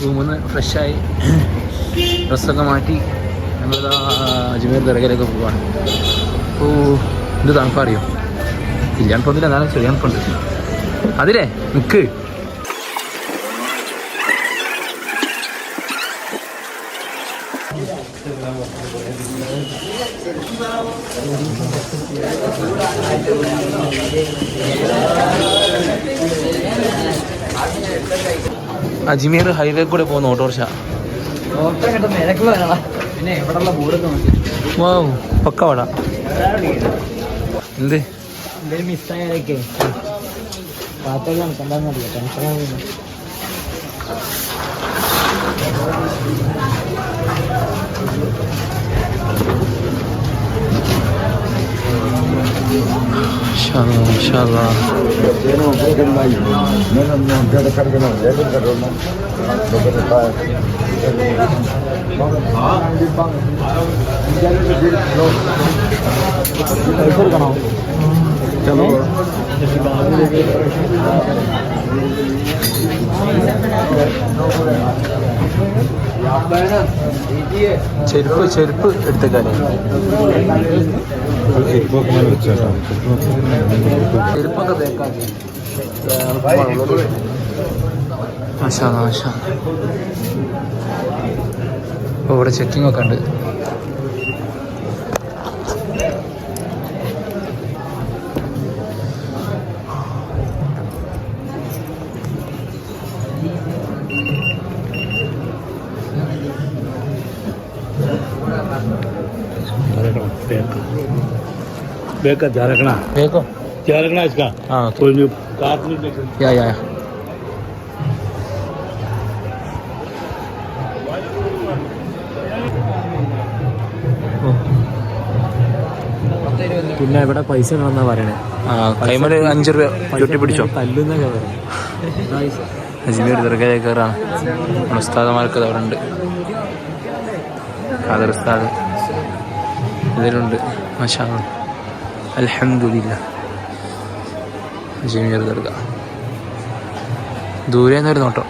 റൂമിൽ നിന്ന് ഫ്രഷായി ഡ്രസ്സൊക്കെ മാറ്റി നമ്മളിതാ അജ്മീർ ദർഗയിലേക്ക് പോവാണ്. ഓ ഇത് തണുപ്പറിയോ? വലിയ തണുപ്പൊന്നുമില്ല, എന്നാലും ചെറിയ തണുപ്പുണ്ട്. അതിലേ നിൽക്ക്. അജ്മീർ ഹൈവേ കൂടെ പോകുന്ന ഓട്ടോറിക്ഷ. പിന്നെ ഇവിടെയുള്ള ബോർഡൊക്കെ നോക്കി പക്കവട എന്ത് എന്തെങ്കിലും മിസ്സായാലൊക്കെ പാത്തൊക്കെ കണ്ടാന്നറിയില്ല, ടെൻഷനാകുന്നു. എടുക്കണോ? ചെരുപ്പ് എടുത്തേക്കാലേ. ചെരുപ്പൊക്കെ ബേക്കാക്കി. ഇവിടെ ചെക്കിംഗ് ഒക്കെ ഉണ്ട്. बेका जा रखना देखो क्या रखना इसका। हाँ कोई भी काट नहीं देख या പിന്നെ ഇവിടെ പൈസ ഉണ്ടെന്നാ പറയണേ. കൈമല് 5 രൂപ ചുട്ടി പിടിച്ചോ. തല്ലുന്നൊക്കെ പറയും. അജ്മീർ ദർഗയിൽ കയറാണ്. ഉസ്താദന്മാർക്ക് അവിടെ ഉണ്ട്. ഖാദർ ഉസ്താദ് ഇതിലുണ്ട്. മാഷാ അല്ലാഹ്, അൽഹംദുലില്ലാഹ്. അജ്മീർ ദർഗ ദൂരെ നിന്നൊരു നോട്ടം.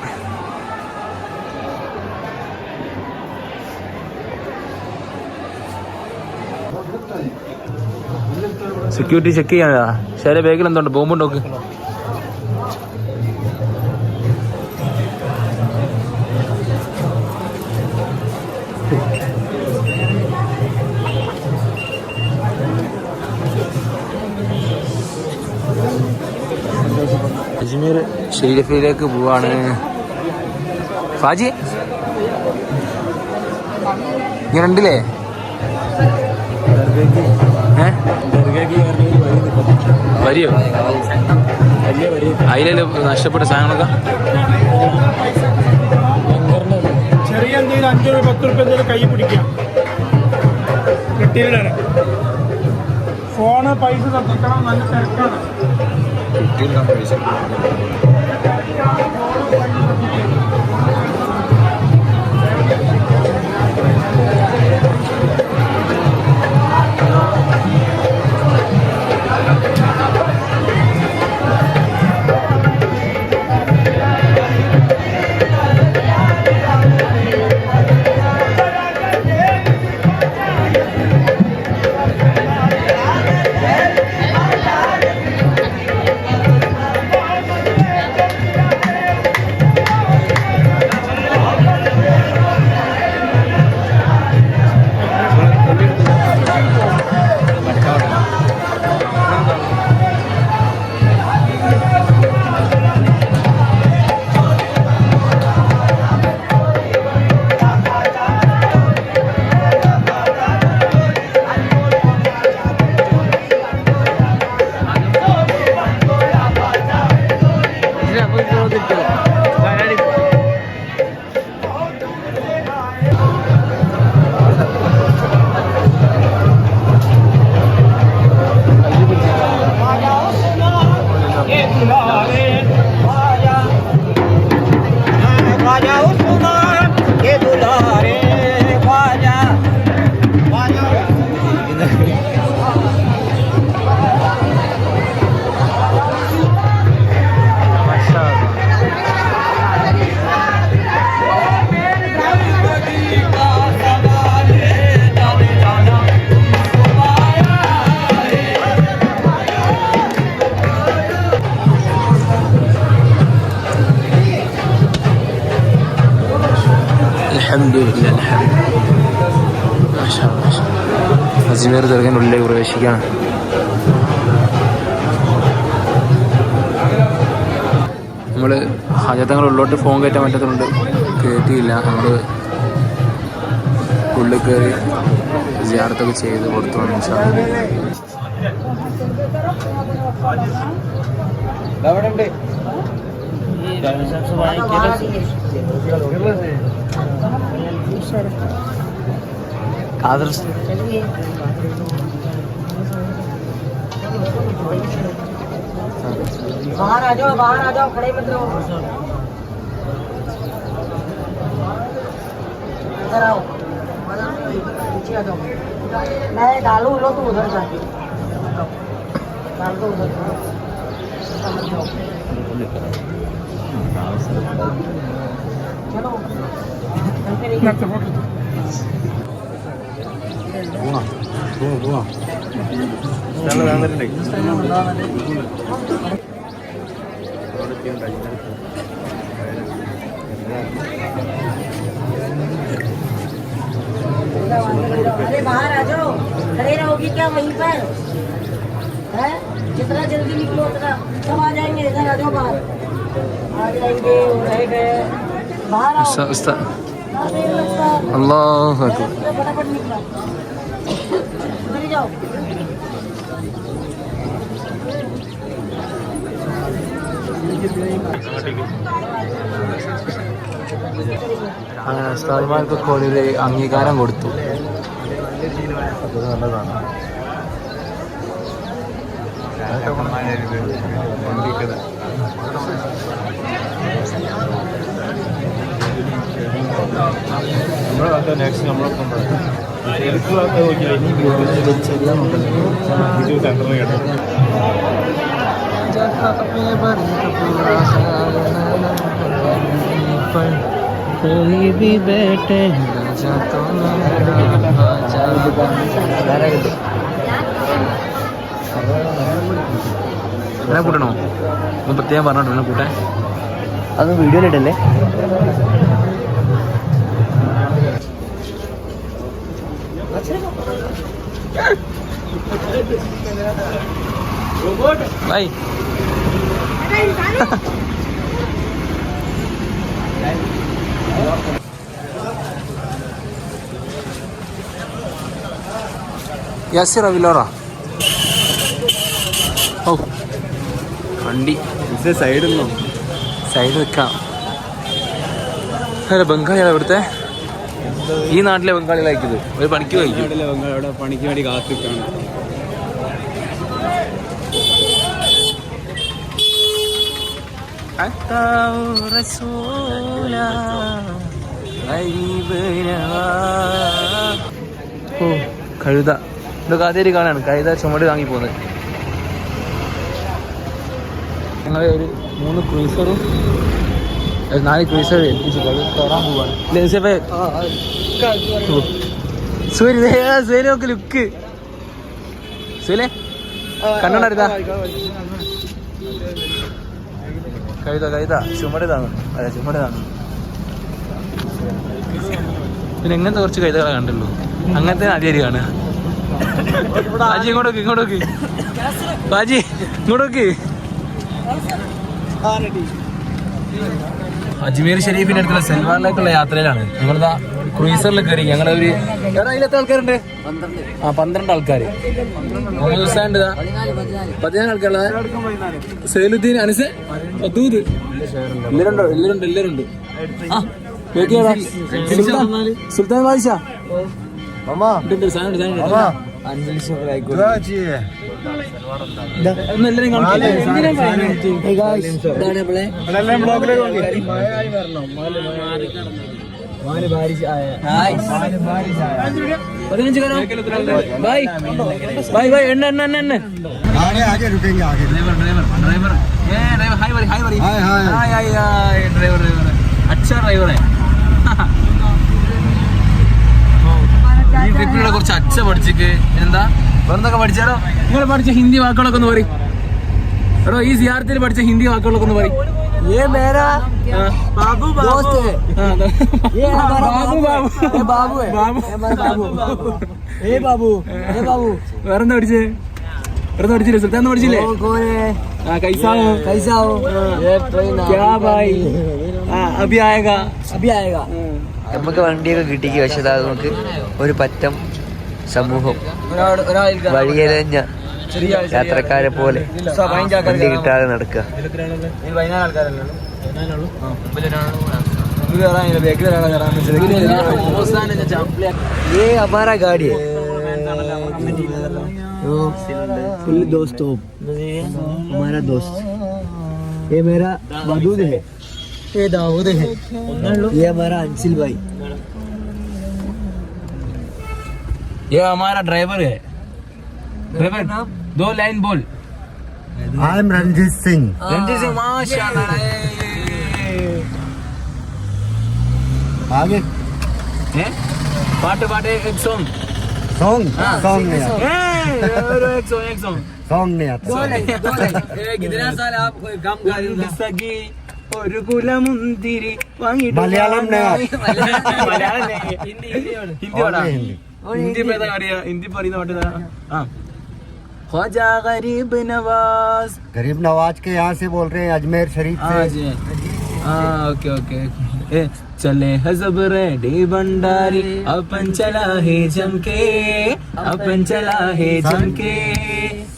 സെക്യൂരിറ്റി ചെക്ക് ചെയ്യാനാ. ശരി, ബാഗിൽ എന്തുണ്ട്? ബോംബുണ്ടോക്ക്. അജ്മീർ ഷെരീഫിലേക്ക് പോവാണ്. ഫാജി ഇങ്ങനെ ഉണ്ടല്ലേ? വരിയോ? അതിലല്ലോ നഷ്ടപ്പെട്ട സാധനങ്ങളൊക്കെ. ചെറിയ എന്തെങ്കിലും 5 രൂപ 10 രൂപ എന്തെങ്കിലും കൈ പിടിക്കാം. കിട്ടിയില്ലാണ് ഫോണ് പൈസ തട്ടിക്കണം. നല്ല തിരക്കാണ്. അൽഹംദുലില്ലാഹ്. മാഷാ അല്ലാഹ്. അജ്മീർ ദർഗയുടെ ഉള്ളിലേക്ക് പ്രവേശിക്കുകയാണ്. നമ്മൾ ഹാജത്തങ്ങൾ ഉള്ളോട്ട് ഫോൺ കയറ്റാൻ പറ്റാത്തതുകൊണ്ട് കയറ്റിയില്ല. നമ്മൾ ഉള്ളിൽ കയറി സിയാറത്തൊക്കെ ചെയ്ത് കൊടുത്തു വന്നു. बाहर आ जाओ खड़े मत रहो इधर आओ नीचे आ जाओ मैं डालू लो तुम उधर जाके डाल दो उधर चलो अरे बाहर आ जाओ खड़े रहोगी क्या वहीं पर है जितना जल्दी निकलो उतना सब आ जाएंगे इधर आ जाओ बाहर आ जाएंगे रह गए बाहर आओ അല്ലാഹു അക്ബർ. फटाफट निकलो उधर ही जाओ അങ്ങനെ ഉസ്താദ്മാർക്കൊക്കെ ഒരു അംഗീകാരം കൊടുത്തു. അത് നല്ലതാണ്. कोई भी बैठे राजा तो എന്നെ കൂട്ടണോ? ഒന്ന് പ്രത്യേകം പറഞ്ഞിട്ടോ എന്നെ കൂട്ടാൻ. അത് വീഡിയോയിലിട്ടല്ലേ? ബൈ. യാസിർ അവിലോറ. ഓ വണ്ടി സൈഡ് നിൽക്കാം. അല്ല ബംഗാളിയാണ് ഇവിടുത്തെ. ഈ നാട്ടിലെ ബംഗാളികളായിരിക്കും ഒരു പണിക്ക് കഴിക്കും. പണിക്ക് വേണ്ടി കാത്തിക്കാണ്. ഓ കഴുത. ഇതൊക്കെ ആദ്യമായിട്ട് കാണാണ് കഴുത ചുമട് താങ്ങി പോകുന്നത്. ഞങ്ങൾ ഒരു 3 ക്രൂസറും 4 ക്രൂസർ ഏൽപ്പിച്ചു കയറാൻ പോവാണ്. സൂര്യൊക്കെ ലുക്ക് സൂര്യ കണ്ണുണ്ടായിരുന്ന കഴുത ചുമട് താങ്ങും. അതെ ചുമട് താങ്ങും. പിന്നെ എങ്ങനത്തെ കുറച്ച് കഴുതകളെ കണ്ടുള്ളൂ. അങ്ങനത്തെ ആദ്യമായിട്ട് കാണുക. ബാജി ഇങ്ങോട്ടോക്ക് ബാജി ഇങ്ങോട്ടോക്ക്. അജ്മീർ ഷരീഫിന്റെ അടുത്തുള്ള സൽവാറിലേക്കുള്ള യാത്രയിലാണ്. നമ്മളിതാ ക്രൂസറിൽ കയറി. ഞങ്ങളൊരു അതിലെത്ര ആൾക്കാരുണ്ട്? 12 ആൾക്കാർ. മുഹമ്മദ് ഹുസൈൻ 14 ആൾക്കാരുള്ള സൈലുദ്ദീൻ അനസ് അദൂദ് എല്ലാരുണ്ട്. സുൽത്താൻ ബാദിഷ अच्छा ड्राइवर है. ഈ ട്രിപ്പിലൂടെ കുറച്ച് അച്ഛ പഠിച്ചിട്ട് എന്താ വേറെന്തൊക്കെ പഠിച്ചാലോ? നിങ്ങൾ പഠിച്ച ഹിന്ദി വാക്കുകളൊക്കെ ഒന്ന് പറയും. എടോ ഈ സിയാറത്തിൽ പഠിച്ച ഹിന്ദി വാക്കുകളൊക്കെ ഒന്ന് പറയും. ये मेरा बाबू दोस्त है। ये हमारा बाबू ये बाबू है ये हमारा बाबू ये बाबू വേറെന്താ പഠിച്ചേ? വേറെന്താ പഠിച്ചില്ലേ? സുൽത്താൻ പഠിച്ചില്ലേ? कौन है कैसा हो? कैसा हो ये ट्रेन क्या भाई? अभी आएगा. നമുക്ക് വണ്ടിയൊക്കെ കിട്ടിക്ക് പക്ഷെ നമുക്ക് ഒരു പറ്റം സമൂഹം വഴിയലഞ്ഞ യാത്രക്കാരെ പോലെ വണ്ടി കിട്ടാതെ നടക്കുക. ये हमारा गाड़ी है फुल दोस्त हो हमारा दोस्त. ये मेरा मदूद है ये दाऊद है ये हमारा अंशिल भाई. ये हमारा ड्राइवर है. ड्राइवर 2 लाइन बोल. I am Ranjit Singh. रणजीत सिंह माशाल्लाह. आगे पाटे एक सॉन्ग. सॉन्ग नहीं आता. एक सॉन्ग. सॉन्ग नहीं आता. कितना साल आप कोई काम कर रहे हो സഖി ഒരു കുലമുന്തിരി മലയാളം ഹിന്ദി പറയുന്ന പാട്ട് ख्वाजा गरीब नवाज. गरीब नवाज के यहाँ से बोल रहे हैं अजमेर शरीफ से. ओके. चले हजब रेडी भंडारी अपन चला है जमके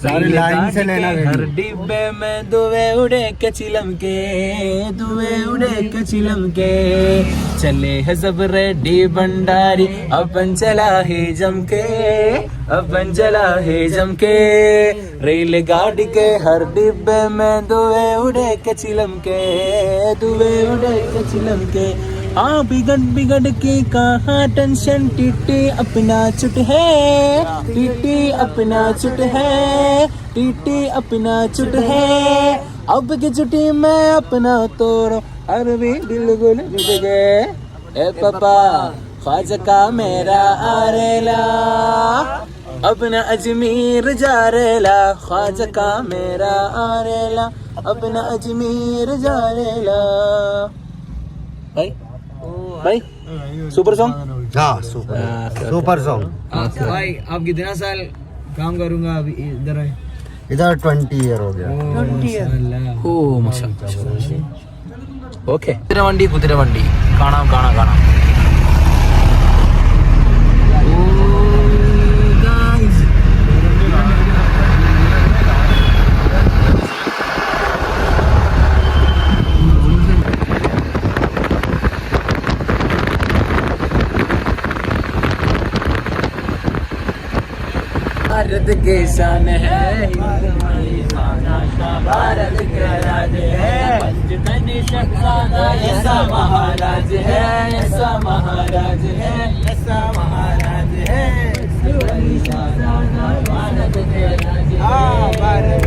सारे लाइन से लेना है. हर डिब्बे में दुए उड़े के चिलमके चले हजब रेडी भंडारी अपन चला है जमके रेलगाड़ी के हर डिब्बे में दुए उड़े के चिलमके बिगड़ के कहाँ टेंशन टीटी अपना चुट है अब की छुट्टी में अपना तोड़ अरबी दिल गुल जुट गए. ए पापा ख्वाजा का मेरा आरेला अपना अजमेर जा रेला. ख्वाजा का मेरा आरेला अपना अजमेर जा रेला. भाई सुपर सॉन्ग. हाँ सुपर सॉन्ग. भाई आप कितना साल काम करूंगा अभी इधर है? इधर 20 ईयर हो गया. ഓ മാഷാഅല്ലാഹ്. ഓക്കേ കുതിരവണ്ടി കാണാം. भारत के शान है भारत का राज है पंचतन शक्राना ऐसा महाराज है भारत के राज भारत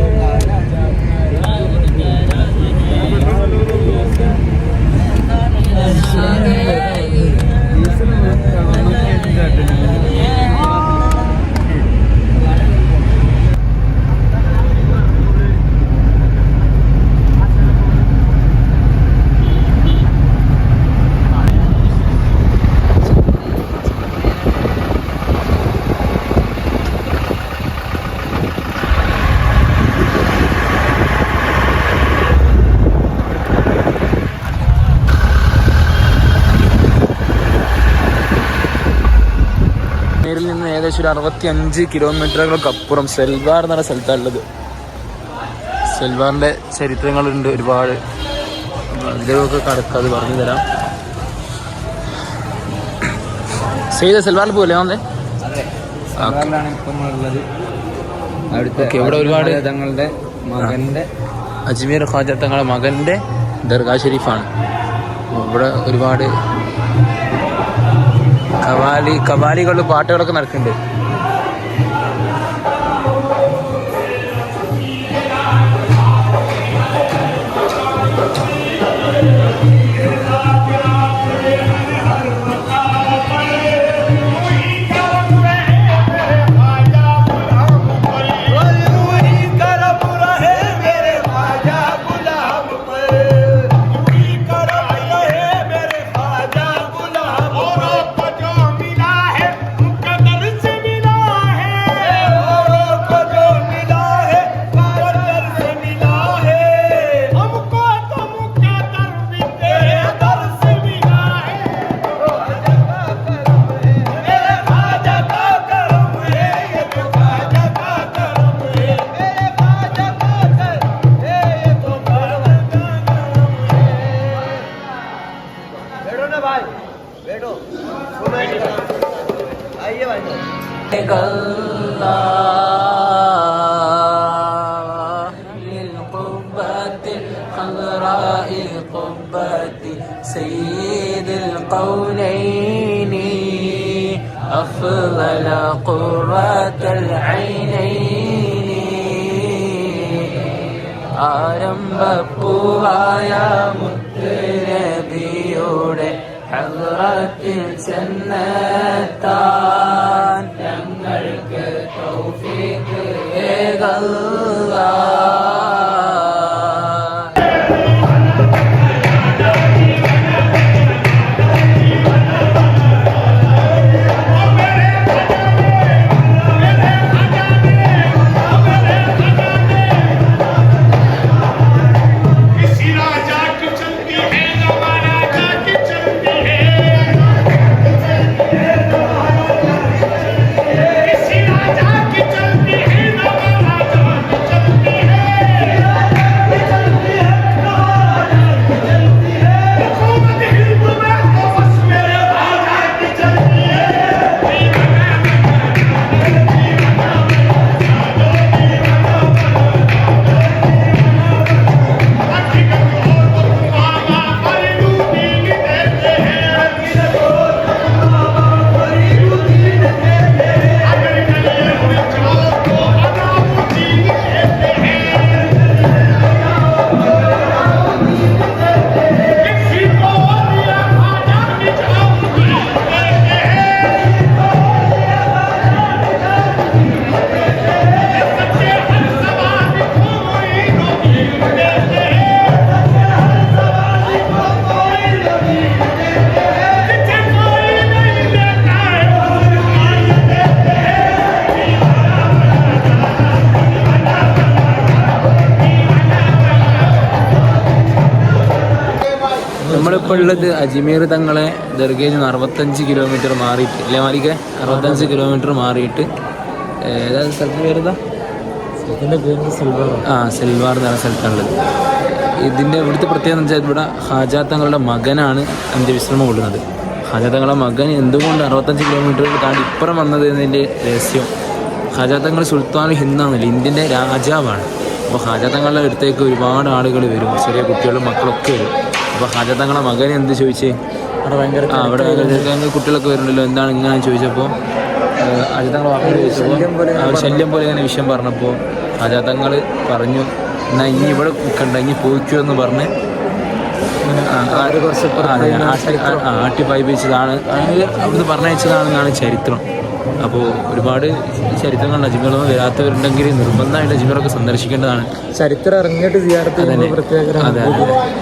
നിന്ന് ഏകദേശം ഒരു 65 കിലോമീറ്ററുകൾക്ക് അപ്പുറം സെൽവാർ എന്ന് പറഞ്ഞ സ്ഥലത്താണുള്ളത്. സെൽവാറിന്റെ ചരിത്രങ്ങളുണ്ട് ഒരുപാട്. അതിലൊക്കെ കടക്കാതെ പറഞ്ഞു തരാം. സെയ്ത സെൽവാറിൽ പോകല്ലേ വന്നേ? ഇവിടെ ഒരുപാട് തങ്ങളുടെ മകന്റെ അജ്മീർ ഖ്വാജ തങ്ങളുടെ മകന്റെ ദർഗാ ഷെരീഫാണ്. ഇവിടെ ഒരുപാട് കവാലികളുടെ പാട്ടുകളൊക്കെ നടക്കുന്നുണ്ട്. سيد القولين أفضل قرة العينين ആരംഭപ്പൂവായ മുത്തുനബിയുടെ ഹദ്റത്തിൽ ചെന്നെത്താൻ ഞങ്ങൾക്ക് തൗഫീഖ് ഏകല്ലാഹ്. നമ്മളിപ്പോൾ ഉള്ളത് അജ്മീർ തങ്ങളെ ദർഗയിൽ നിന്ന് 65 കിലോമീറ്റർ മാറിയിട്ട് അല്ലേ മാലിക്ക് 65 കിലോമീറ്റർ മാറിയിട്ട് ഏതാ സ്ഥലത്തിന് പേരുതാ സിൽവാർ എന്ന് പറഞ്ഞ സ്ഥലത്താണുള്ളത്. ഇതിൻ്റെ ഇവിടുത്തെ പ്രത്യേകത എന്ന് വെച്ചാൽ ഇവിടെ ഹാജാ തങ്ങളുടെ മകനാണ് അന്ത്യവിശ്രമം കൊള്ളുന്നത്. ഹാജാ തങ്ങളുടെ മകൻ എന്തുകൊണ്ട് 65 കിലോമീറ്റർ താണ്ടി ഇപ്പുറം വന്നത് എന്നതിൻ്റെ രഹസ്യം, ഹാജാ തങ്ങൾ സുൽത്താൻ ഹിന്ദാന്നല്ല, ഇന്ത്യൻ്റെ രാജാവാണ്. അപ്പോൾ ഹാജാ തങ്ങളുടെ അടുത്തേക്ക് ഒരുപാട് ആളുകൾ വരും, ചെറിയ കുട്ടികളും മക്കളൊക്കെ വരും. അപ്പോൾ ഹാജാ തങ്ങളുടെ മകൻ എന്ത് ചോദിച്ചേ, അവിടെ കുട്ടികളൊക്കെ വരുന്നുണ്ടല്ലോ എന്താണ് ഇങ്ങനെ ചോദിച്ചപ്പോൾ ഹാജാ തങ്ങൾ വാക്കുകൾ ചോദിച്ചപ്പോൾ ശല്യം പോലെ ഇങ്ങനെ വിഷയം പറഞ്ഞപ്പോൾ ഹാജാ തങ്ങൾ പറഞ്ഞു എന്നാൽ ഇനി ഇവിടെ നിൽക്കണ്ട, ഇനി പോയിക്കോ എന്ന് പറഞ്ഞ് ആട്ടിപ്പായിപ്പിച്ചതാണ്, അവിടുന്ന് പറഞ്ഞയച്ചതാണെന്നാണ് ചരിത്രം. അപ്പോൾ ഒരുപാട് ചരിത്രങ്ങളുണ്ട്. അജ്മീറൊന്നും വരാത്തവരുണ്ടെങ്കിൽ നിർബന്ധമായിട്ട് അജ്മീറൊക്കെ സന്ദർശിക്കേണ്ടതാണ്. ചരിത്രം ഇറങ്ങിയിട്ട് അതെ,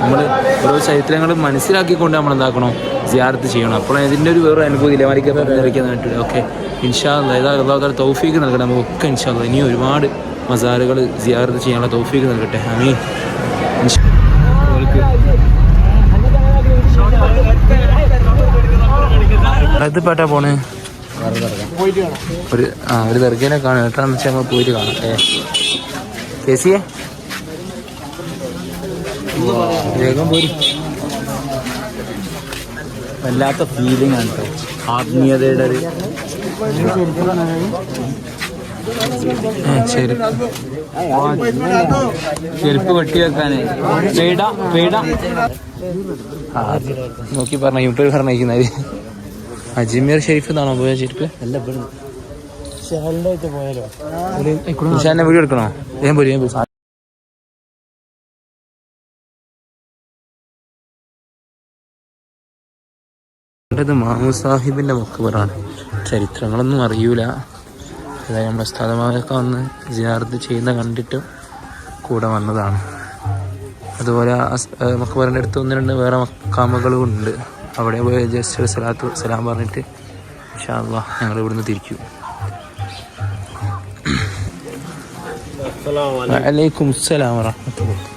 നമ്മൾ ഓരോ ചരിത്രങ്ങളും മനസ്സിലാക്കിക്കൊണ്ട് നമ്മൾ എന്താക്കണം, സിയാറത്ത് ചെയ്യണം. അപ്പോൾ ഇതിൻ്റെ ഒരു വേറെ അനുഭൂതി ഇലമാരിക്കാൻ പറ്റും. ഓക്കെ, ഇൻഷാ അല്ലാഹ് ഏതായാലും തൗഫീഖ് നൽകണം നമുക്കൊക്കെ. ഇൻഷാ അല്ലാഹ് ഇനി ഒരുപാട് മസാറുകൾ സിയാറത്ത് ചെയ്യാനുള്ള തൗഫീഖ് നൽകട്ടെ. ആമീൻ. ഇത് പാട്ടാ പോണേ ഒരു ദർഗയിലെ കാണും കേട്ടാന്ന് വെച്ചാൽ ഞങ്ങൾ പോയിട്ട് കാണാം. കേസിയെ വേഗം പോയി. വല്ലാത്ത ഫീലിംഗ് ആണ് കേട്ടോ, ആത്മീയതയുടെ ഒരു ചെരുപ്പ് കെട്ടി വെക്കാനേ പേട നോക്കി പറഞ്ഞ യൂട്യൂബ് പറഞ്ഞിരിക്കുന്നത്. അജ്മീർ ഷെരീഫ് എന്നാണോ പോയ ചെരുപ്പ്? അല്ല, പോയാലോ വീഡിയോ എടുക്കണോ? ഞാൻ പോയി. ഇത് മാമു സാഹിബിൻ്റെ മക്ബറാണ്. ചരിത്രങ്ങളൊന്നും അറിയൂല. അതായത് നമ്മുടെ സ്ഥലമായൊക്കെ വന്ന് സിയാറത്ത് ചെയ്യുന്ന കണ്ടിട്ട് കൂടെ വന്നതാണ്. അതുപോലെ മക്ബറിൻ്റെ അടുത്ത് 1-2 വേറെ മക്കാമുകളും ഉണ്ട്. അവിടെ പോയി ജസ്റ്റ് ഒരു സലാം പറഞ്ഞിട്ട് ഇൻഷാ അല്ലാഹ് ഞങ്ങൾ ഇവിടുന്ന് തിരിച്ചു. വഅലൈക്കും അസ്സലാം വറഹ്മത്തുള്ളാഹി.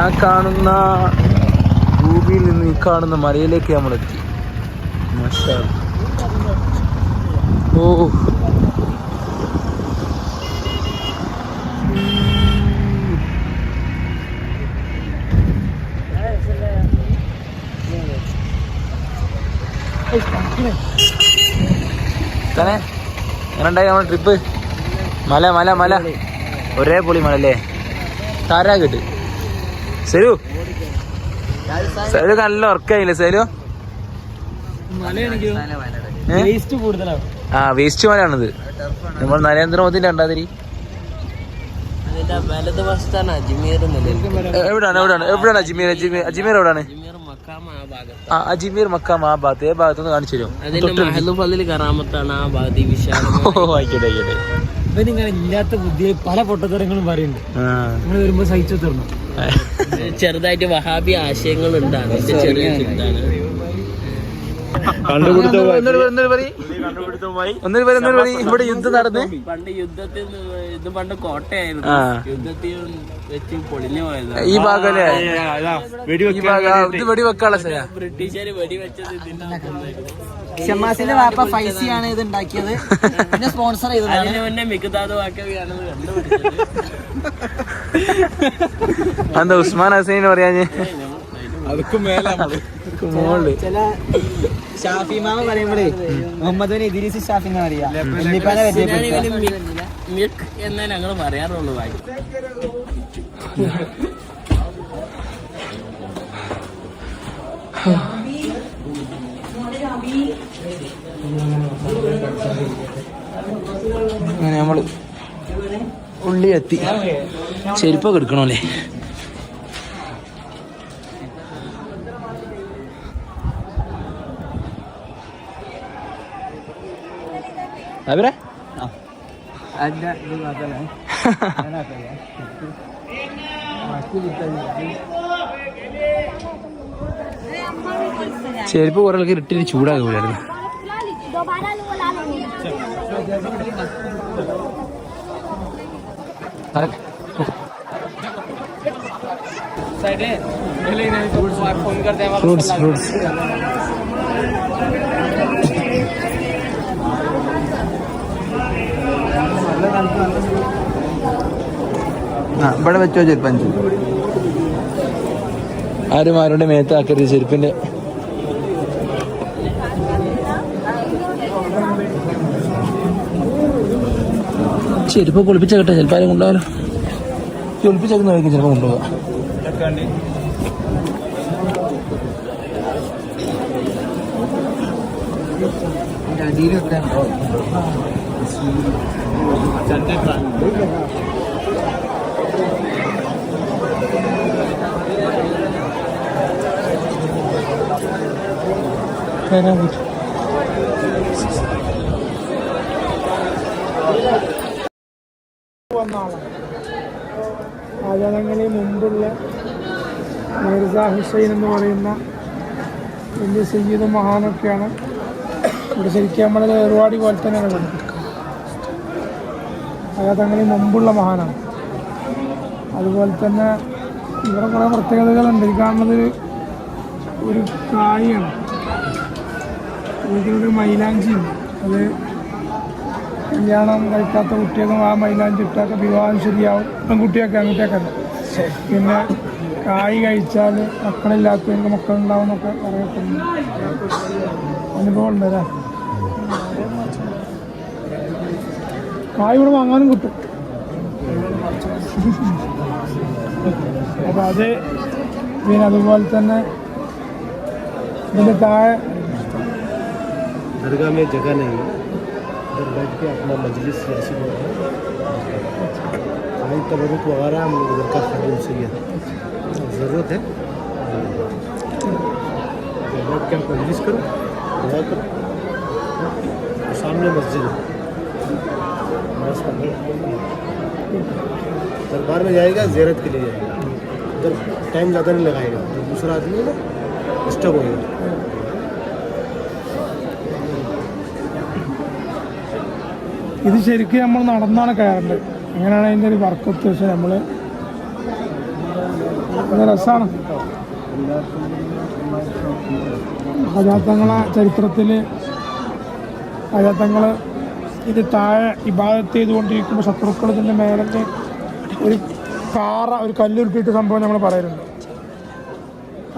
ആ കാണുന്ന ഭൂമിയിൽ നിന്ന് ഈ കാണുന്ന മലയിലേക്ക് നമ്മളെത്തി. മാഷാ അല്ലാഹ്. ഓ തന്നെ എങ്ങനെയുണ്ടായി നമ്മുടെ ട്രിപ്പ്? മല മല മല ഒരേ പൊളി മല അല്ലേ? താരാ കേട്ട് സെലു സെലു നല്ല ഉറക്കായില്ലേ സെലു? ആ വേസ്റ്റ് മലയാണിത്. നമ്മൾ നരേന്ദ്രമോദിന്റെ രണ്ടാതിരി എവിടാണ് എവിടാണ് എവിടാണ് അജ്മീർ? അജ്മീർ അജ്മീർ എവിടാണ്? ആ അജ്മീർ മക്കാം ആ ഭാഗത്ത്. ഏ ഭാഗത്തൊന്ന് കാണിച്ചു തരുമോ? ആയിക്കോട്ടെ ആയിക്കോട്ടെ. ഇവനിങ്ങനെ ഇല്ലാത്ത ബുദ്ധിയിൽ പല പൊട്ടത്തരങ്ങളും പറയുന്നുണ്ട്. നമ്മൾ വരുമ്പോ സഹിച്ചു തരണം. ചെറുതായിട്ട് വഹാബി ആശയങ്ങൾ ഉണ്ടാണ്. ഇവിടെ യുദ്ധം നടന്ന് പണ്ട് യുദ്ധത്തിൽ ഇത് പണ്ട് കോട്ടയായിരുന്നു. യുദ്ധത്തിൽ വെച്ച് പൊളിഞ്ഞു പോയത് ഈ ഭാഗല്ലേ? ഈ ഭാഗം ഇത് വെടിവെക്കാനുള്ള സ്ഥലം. ബ്രിട്ടീഷുകാര് വെടിവെച്ചത് ഇതിന്റെ ഷമാസിന്റെ വാപ്പ ഫൈസിയാണ് ഇത് ഉണ്ടാക്കിയത്. പിന്നെ സ്പോൺസർ ചെയ്തത്. അതിന് മുന്നേ മികതാദ് വാക്കവിയാണത് കണ്ടുപിടിച്ചത്. എന്താ ഉസ്മാൻ ഹസൈൻ പറയാഞ്ഞ്? ചില ഷാഫിമാമ പറയുമ്പോഴേ മുഹമ്മദ് ബിൻ ഇദ്രീസ് ഷാഫി എന്ന് പറയാ. മിൽക്ക് എന്നേ ഞങ്ങൾ പറയാറുള്ളൂ. അങ്ങനെ നമ്മള് ഉള്ളി എത്തി. ചെരുപ്പൊക്കെ എടുക്കണല്ലേ? അവരെ ചെരുപ്പ് കുറെ ആൾക്കാർ ഇട്ടിട്ട് ചൂടാകുമ്പോഴായിരുന്നു. ഫ്രൂട്ട്സ് ഫ്രൂട്ട്സ് ഇവിടെ വെച്ചോ ചെരുപ്പഞ്ച്. ആരും ആരുടെ മേത്താക്കരുത് ചെരുപ്പിന്റെ. ചെരുപ്പ് കുളിപ്പിച്ച കേട്ടെ ചിലപ്പോൾ ആരും കൊണ്ടുപോകാലോ. കുളിപ്പിച്ചേക്കുന്ന വഴിക്ക് ചിലപ്പോൾ കൊണ്ടുപോകാം. ആചാരങ്ങളിൽ മുമ്പുള്ള മിർസ ഹുസൈൻ എന്ന് പറയുന്ന വലിയ സയ്യിദ് മഹാനൊക്കെയാണ് ഇവിടെ. ശരിക്കും നമ്മളെ ഏർവാടി പോലെ തന്നെയാണ് പഠിപ്പിക്കുക. ആചാരങ്ങളിൽ മുമ്പുള്ള മഹാനാണ്. അതുപോലെ തന്നെ ഇവിടെ കുറേ പ്രത്യേകതകളുണ്ട്. ഈ കാണുന്നത് ഒരു കായാണ്. ഇതിലൊരു മൈലാഞ്ചിയുണ്ട്. അത് കല്യാണം കഴിക്കാത്ത കുട്ടികൾക്കും ആ മൈലാഞ്ചി ഇട്ടൊക്കെ വിവാഹം ശരിയാവും. പെൺകുട്ടിയൊക്കെ ആൺകുട്ടിയൊക്കെ. പിന്നെ കായ് കഴിച്ചാൽ മക്കളില്ലാത്തവർക്ക് മക്കളുണ്ടാവും എന്നൊക്കെ പറയപ്പെടുന്നു. അനുഭവം ഉണ്ട് അല്ലേ? കായ് ഇവിടെ വാങ്ങാനും കിട്ടും. അപ്പം അത് പിന്നെ അതുപോലെ തന്നെ ഇതിൻ്റെ താഴെ दरगाह में जगह नहीं है, इधर बैठ के अपना मजलिस जैसी खाई तबरुक वगैरह हम लोग उधर का खादिम से ज़रूरत है। बैठ के आप मजलिस करो, दुआ करो। सामने मस्जिद है, दरबार में जाएगा ज़ियारत के लिए जाएगा। उधर टाइम ज़्यादा नहीं लगाएगा, तो दूसरा आदमी है ना डिस्टर्ब होएगा। ഇത് ശരിക്കും നമ്മൾ നടന്നാണ് കയറേണ്ടത്. അങ്ങനെയാണ് അതിൻ്റെ ഒരു വർക്കത്ത്. പക്ഷേ നമ്മൾ അത് രസമാണ്. ഹജാത്തങ്ങളെ ചരിത്രത്തിൽ ഹജാത്തങ്ങൾ ഇത് താഴെ ഇബാദത്ത് ചെയ്തുകൊണ്ടിരിക്കുമ്പോൾ ശത്രുക്കൾ ഇതിൻ്റെ മേലെ ഒരു കല്ലുരുട്ടിയിട്ട് സംഭവം നമ്മൾ പറയുന്നുണ്ട്.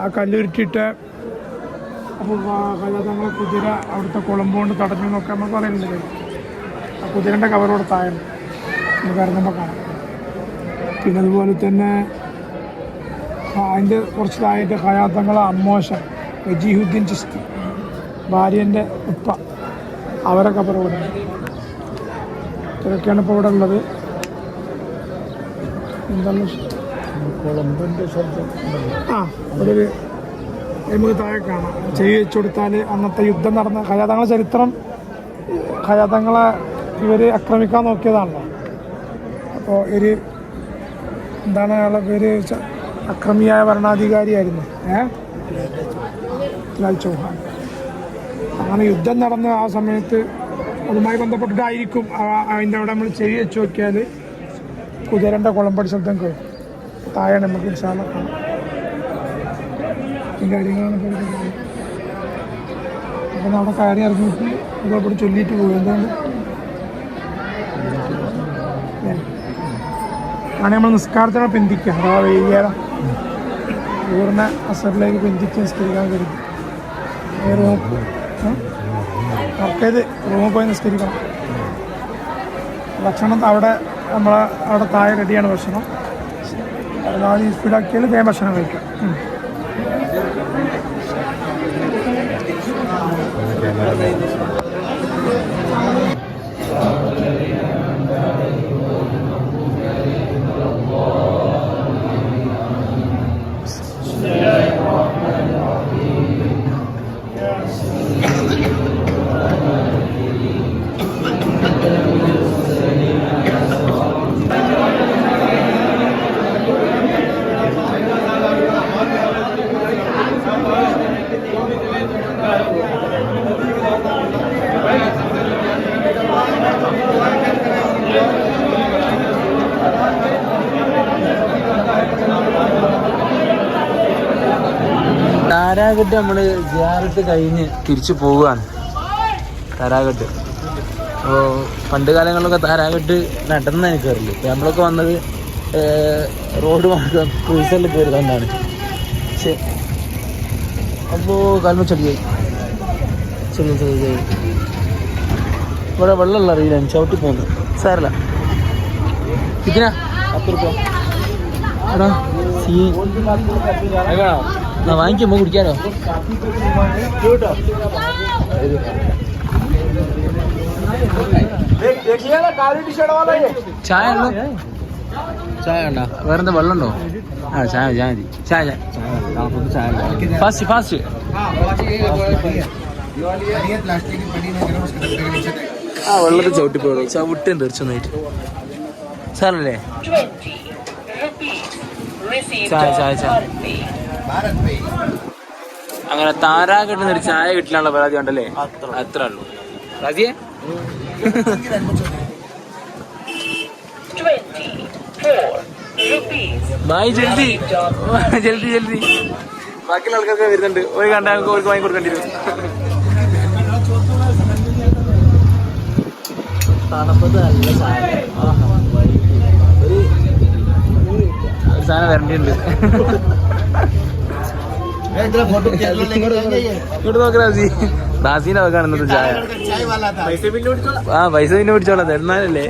ആ കല്ലുരുട്ടിയിട്ട് അപ്പോൾ ഹജാത്തങ്ങളെ കുതിര അവിടുത്തെ കുളമ്പുകൊണ്ട് തടഞ്ഞു എന്നൊക്കെ നമ്മൾ പറയുന്നുണ്ട്. ആ കുതിരൻ്റെ കവറോടെ താഴെ നമുക്ക് ഇറങ്ങുമ്പോൾ കാണാം. പിന്നെ അതുപോലെ തന്നെ അതിൻ്റെ കുറച്ച് താഴത്തെ ഹയാത്തങ്ങളെ അമ്മോശൻ വജീഹുദ്ദീൻ ചിസ്തി ഭാര്യൻ്റെ ഉപ്പ അവരെ കബറോടെ ഇതൊക്കെയാണ് ഇപ്പോൾ ഇവിടെ ഉള്ളത്. എന്താണ് ഒരു നമുക്ക് താഴെ കാണാം. ചെയ്ത് വെച്ചു കൊടുത്താൽ അന്നത്തെ യുദ്ധം നടന്ന ഹയാത്തങ്ങളെ ചരിത്രം, ഹയാത്തങ്ങളെ ഇവർ ആക്രമിക്കാൻ നോക്കിയതാണല്ലോ. അപ്പോൾ ഒരു എന്താണ് അയാളുടെ പേര്, അക്രമിയായ ഭരണാധികാരിയായിരുന്നു ലാൽ ചൗഹാൻ. അങ്ങനെ യുദ്ധം നടന്ന ആ സമയത്ത് അതുമായി ബന്ധപ്പെട്ടിട്ടായിരിക്കും അതിൻ്റെ അവിടെ നമ്മൾ ചെവി വെച്ച് നോക്കിയാൽ കുതിരൻ്റെ കുളമ്പടി ശബ്ദം കേൾക്കും. താഴെ നമുക്ക് ഇൻഷാല്ലാ കാണാം. ഈ കാര്യങ്ങളാണ് ഇപ്പോൾ. അപ്പം അവിടെ കയറി ഇറങ്ങിയിട്ട് അതേപോലെ ചൊല്ലിയിട്ട് പോകും. എന്തുകൊണ്ട് ആണ് നമ്മൾ നിസ്കാരത്തിനെ പിന്തിക്കുക. അഥവാ വൈകുന്നേരം ഊറിനെ അസറിലേക്ക് പിന്തിച്ച് നിസ്കരിക്കാൻ കരുതി മറക്കരുത്. റൂമിൽ പോയി നിസ്കരിക്കണം. ഭക്ഷണം അവിടെ അവിടെ താഴെ റെഡിയാണ് ഭക്ഷണം. പരമാവധി സ്പീഡാക്കിയാൽ വേഗം ഭക്ഷണം കഴിക്കാം. താരാഗട്ട് നമ്മൾ ജിയാറത്ത് കഴിഞ്ഞ് തിരിച്ചു പോവുകയാണ്. താരാഗട്ട് അപ്പോൾ പണ്ട് കാലങ്ങളിലൊക്കെ താരാഗട്ട് നടന്ന കയറില്ല. ഇപ്പം നമ്മളൊക്കെ വന്നത് റോഡ് മാർഗം ക്രൂസറിൽ കയറി തന്നെയാണ്. പക്ഷേ അപ്പോൾ കാൽമ ചെടിയായി ചെറിയ ഇവിടെ വെള്ളമുള്ള അറിയില്ല, ചവിട്ടി പോകുന്നു. സാരല്ല ഇതിനാ 10 രൂപ എടാ സീ വാങ്ങിക്കുമ്പോൾ കുടിക്കാനോ? ചായ ഉണ്ടോ? ചായ ഉണ്ടോ? വേറെന്താ വെള്ളം ഉണ്ടോ? ആ ചായ മതി. ചായ ഫാസ്റ്റ് ആ വെള്ളത്തിൽ ചവിട്ടിപ്പോയോ? ചവിട്ടും തെറിച്ചൊന്നായിട്ട് സാറല്ലേ? ചായ അങ്ങനെ താരാകെട്ടുന്ന ഒരു ചായ കിട്ടില്ല പരാതി ഉണ്ടല്ലേ? അത്ര ഉള്ളൂ. റാസിയെ ബായ് ജൽദി ബാക്കിയുള്ള ആൾക്കാർക്ക് വരുന്നുണ്ട്. ഒരു കണ്ടാൽ അവർക്ക് വാങ്ങി കൊടുക്കേണ്ടി വരും. തണുപ്പത്ത് നല്ല ഒരു സാധനം വരണ്ടിയുണ്ട്. ഇങ്ങോട്ട് നോക്ക് റാസി. റാസീനെ വെക്കാണ് ഇന്നത്തെ ചായ. ആ പൈസ പിന്നെ പിടിച്ചോളാം, തരുന്നാലല്ലേ.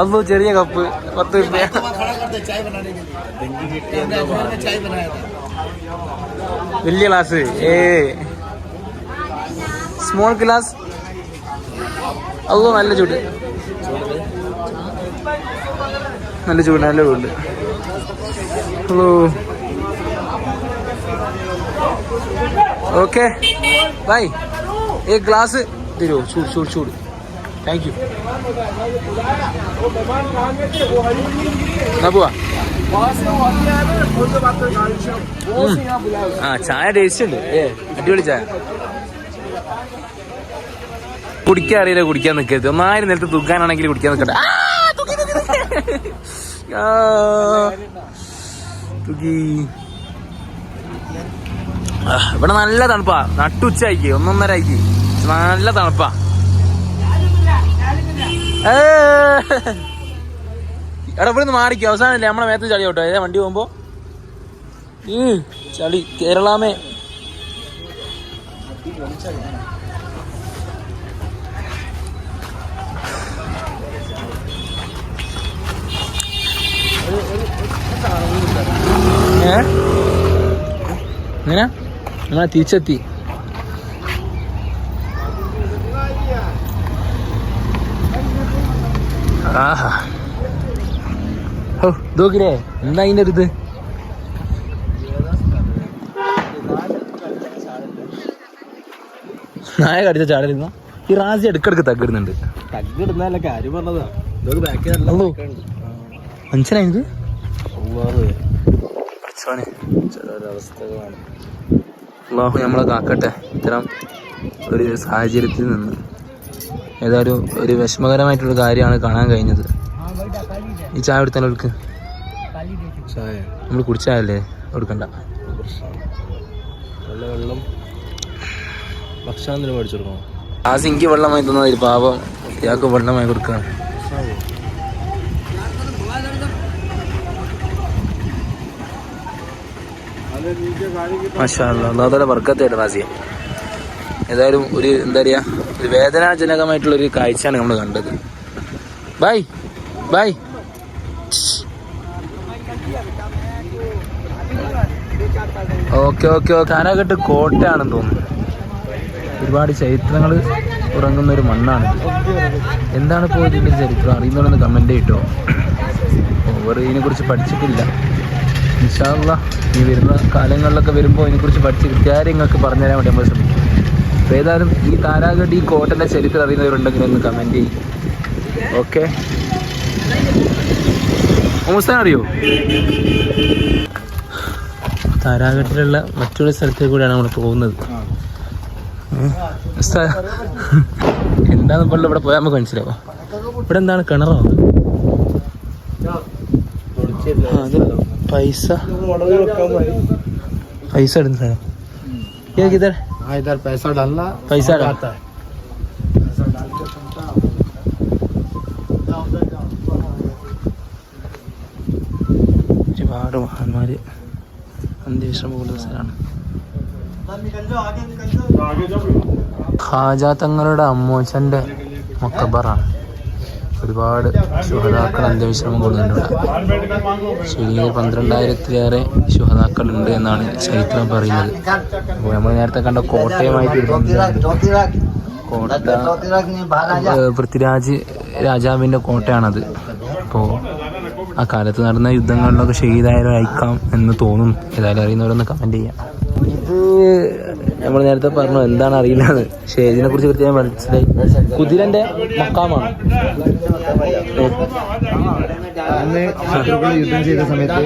അപ്പൊ ചെറിയ കപ്പ് 10 രൂപ. വലിയ ഗ്ലാസ് സ്മോൾ ഗ്ലാസ്. അതോ നല്ല ചൂട് നല്ല ചൂട്. Hello okay bye. ഗ്ലാസ് തരുമോ? ചൂട്. Thank you. എന്നാ പോവാ. ആ ചായ ടേസ്റ്റ് ഉണ്ട്. അടിപൊളി ചായ. കുടിക്കാൻ അറിയില്ല, കുടിക്കാൻ നിൽക്കരുത്. ഒന്നായിരം നേരത്തെ തുകാനാണെങ്കിൽ കുടിക്കാൻ നിൽക്കട്ടെ. ഇവിടെ നല്ല തണുപ്പാ. നട്ടുച്ചയ്ക്ക് 1:30 നല്ല തണുപ്പാ. എടാ ഇവിടെ നിന്ന് മാറിക്കും. അവസാനല്ലേ നമ്മളെ മേത്ത് ചളി കേട്ടോ ഏതാ വണ്ടി പോകുമ്പോ. ചളി കേരളാമേ. എങ്ങനെ നമ്മളെ തിരിച്ചെത്തി. ആഹാ ഓ നോക്കില്ലേ എന്താ അതിൻ്റെ ഒരു ഇത്. നായ കടിച്ച ചാടലിരുന്ന ഈ റാസി ഇടക്കിടക്ക് തഗ്ഗിടുന്നുണ്ട്. തഗ്ഗിടുന്നല്ല കാര്യം പറഞ്ഞതാ. മനസ്സിലായത് അല്ലാഹു നമ്മളെ കാക്കട്ടെ ഇത്തരം ഒരു സാഹചര്യത്തിൽ നിന്ന്. ഏതായാലും ഒരു വിഷമകരമായിട്ടുള്ള കാര്യമാണ് കാണാൻ കഴിഞ്ഞത്. ഈ ചായ കൊടുത്താൽ അവൾക്ക് ചായ നമ്മൾ കുടിച്ചാലേ കൊടുക്കണ്ട. നല്ല വെള്ളം ഭക്ഷണം മേടിച്ചു കൊടുക്കണം. ആ സിങ്കി വെള്ളമായി തന്നതിൽ പാപം ഇയാൾക്ക് വെള്ളമായി കൊടുക്കുക. മാഷാ അല്ലാഹ് അല്ലാഹുവിന്റെ ബർക്കത്തായിട്ട് റാസിയ. ഏതായാലും ഒരു എന്താ പറയാ ഒരു വേദനാജനകമായിട്ടുള്ളൊരു കാഴ്ചയാണ് നമ്മൾ കണ്ടത്. Bye bye. Okay okay okay. കാരാകട്ട് കോട്ടയാണെന്ന് തോന്നുന്നു. ഒരുപാട് ചരിത്രങ്ങൾ ഉറങ്ങുന്ന ഒരു മണ്ണാണ്. എന്താണ് ഇപ്പോൾ ഇതിൻ്റെ ചരിത്രം അറിയുന്നതെന്ന് കമൻറ്റ് ചെയ്തോ. ഓവർ ഇതിനെക്കുറിച്ച് പഠിച്ചിട്ടില്ല. ഇൻഷാ അല്ലാഹ് ഈ വരുന്ന കാലങ്ങളിലൊക്കെ വരുമ്പോൾ ഇതിനെക്കുറിച്ച് പഠിച്ച് കൃത്യമായി നിങ്ങൾക്ക് പറഞ്ഞുതരാൻ വേണ്ടി നമ്മൾ ശ്രമിക്കും. അപ്പോൾ ഏതായാലും ഈ താരാഗഡ് ഈ കോട്ടൻ്റെ ചരിത്രം അറിയുന്നവരുണ്ടെങ്കിൽ ഒന്ന് കമൻറ്റ് ചെയ്യും. ഓക്കെ. മുസ്താൻ അറിയോ? താരാഗഡിലുള്ള മറ്റൊരു സ്ഥലത്തേക്ക് കൂടെയാണ് നമ്മൾ പോകുന്നത്. എന്താന്ന് ഇപ്പോൾ ഇവിടെ പോയാൽ നമുക്ക് മനസ്സിലാവും. ഇവിടെ എന്താണ് കിണറോ? അത് പൈസ ഇടുന്ന സ്ഥലം. പൈസ ഒരുപാട് മഹാന്മാര് അന്ത്യവിശ്രമം കൊള്ളുന്ന സ്ഥലമാണ്. ഖാജ തങ്ങളുടെ അമ്മോച്ചൻ്റെ മക്കബറാണ്. ഒരുപാട് ശുഹദാക്കൾ അന്ത്യവിശ്രമം കൊള്ളുന്നുണ്ട്. ചുരുങ്ങിയ 12,000-ലേറെ ശുഹദാക്കളുണ്ട് എന്നാണ് ചരിത്രം പറയുന്നത്. അപ്പോൾ നമ്മൾ നേരത്തെ കണ്ട കോട്ടയുമായിട്ട് കോട്ട പൃഥ്വിരാജ് രാജാവിൻ്റെ കോട്ടയാണത്. അപ്പോൾ ആ കാലത്ത് നടന്ന യുദ്ധങ്ങളിലൊക്കെ ഷഹീദായവരായിരിക്കാം എന്ന് തോന്നുന്നു. ഏതായാലും അറിയുന്നവരൊന്ന് കമൻറ്റ് ചെയ്യാം. ഇത് നമ്മൾ നേരത്തെ പറഞ്ഞു എന്താണ് അറിയില്ലാന്ന്. പക്ഷേ ഇതിനെ കുറിച്ച് കൃത്യമായി മനസ്സിലായി. കുതിരന്റെ മക്കാമാണ്. യുദ്ധം ചെയ്ത സമയത്ത്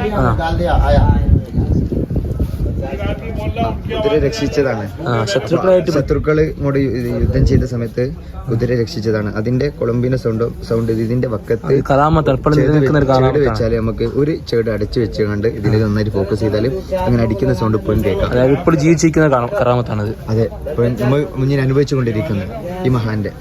കുതിര രക്ഷിച്ചതാണ്. ശത്രുക്കൾ ഇങ്ങോട്ട് യുദ്ധം ചെയ്ത സമയത്ത് കുതിര രക്ഷിച്ചതാണ്. അതിന്റെ കൊളംബിന്റെ സൗണ്ട് ഇതിന്റെ വക്കത്ത് വെച്ചാല് നമുക്ക് ഒരു ചേട് അടച്ചു വെച്ചുകൊണ്ട് ഇതിൽ നന്നായിട്ട് ഫോക്കസ് ചെയ്താൽ അങ്ങനെ അടിക്കുന്ന സൗണ്ട് ഇപ്പോഴും കേൾക്കാം. ഇപ്പോൾ ജീവിച്ചിരിക്കുന്ന കറാമത്താണത്. അതെ, നമ്മൾ മുന്നിൽ അനുഭവിച്ചുകൊണ്ടിരിക്കുന്നത് ഈ മഹാന്റെ.